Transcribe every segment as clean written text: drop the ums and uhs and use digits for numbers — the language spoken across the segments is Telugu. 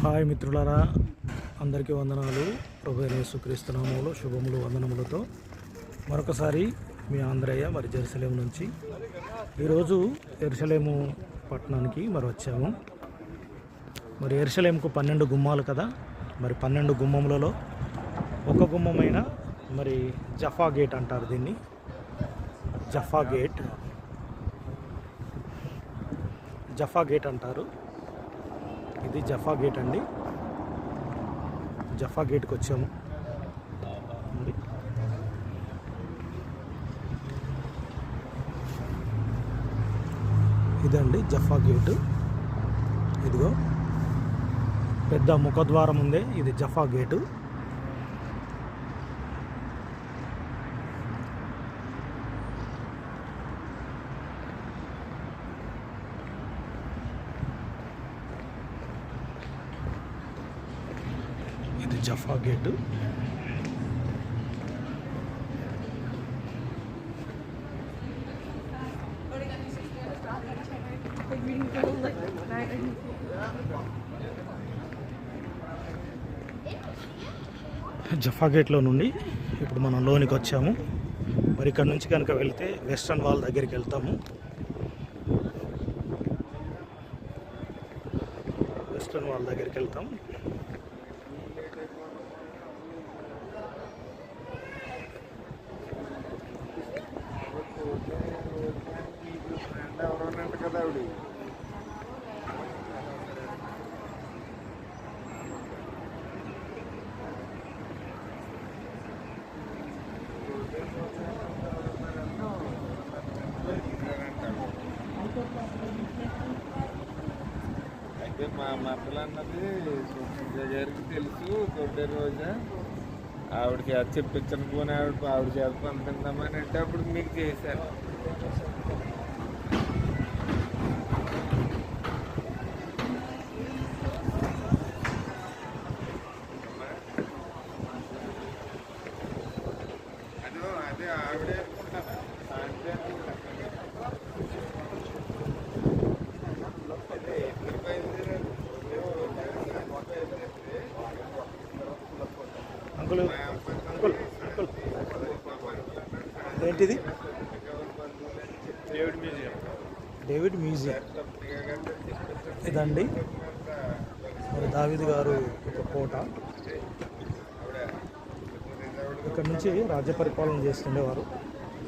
హాయ్ మిత్రులారా, అందరికీ వందనాలు. ప్రభువైన యేసుక్రీస్తు నామములో శుభములు వందనములతో మరొకసారి మీ ఆంధ్రయ్య మరి జెరూసలేం నుంచి ఈరోజు యెరూషలేము పట్టణానికి వచ్చాము. మరి యెరూషలేంకు 12 గుమ్మాలు కదా. మరి 12 గుమ్మములలో ఒక గుమ్మమైన మరి జఫా గేట్ అంటారు. దీన్ని జఫా గేట్ అంటారు. ఇది జఫా గేట్ అండి. జఫా గేట్కి వచ్చాము. ఇదండి జఫా గేటు. ఇదిగో పెద్ద ముఖద్వారం ఉంది. ఇది జఫా గేటు. ఇది జఫా గేటు. జఫా గేట్లో నుండి ఇప్పుడు మనం లోనికి వచ్చాము. మరి ఇక్కడ నుంచి కనుక వెళ్తే వెస్టర్న్ వాల్ దగ్గరికి వెళ్తాము. వెస్టర్న్ వాల్ దగ్గరికి వెళ్తాం. అయితే మా మరదలు అన్నది గారికి తెలుసు. తొడ్డే రోజా ఆవిడకి అది చెప్పించను పోనీ ఆవిడ చేత పంపిద్దామని అంటే అప్పుడు మీకు చేశాను. అదే ఆవిడే అనుకుంటాను. అంకుల్ ఏంటిది? David museum. ఇదండి మరి దావీదు గారు ఒక కోట. ఇక్కడ నుంచి రాజ్య పరిపాలన చేస్తుండేవారు.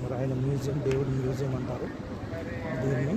మరి ఆయన మ్యూజియం, డేవిడ్ మ్యూజియం అంటారు దీన్ని.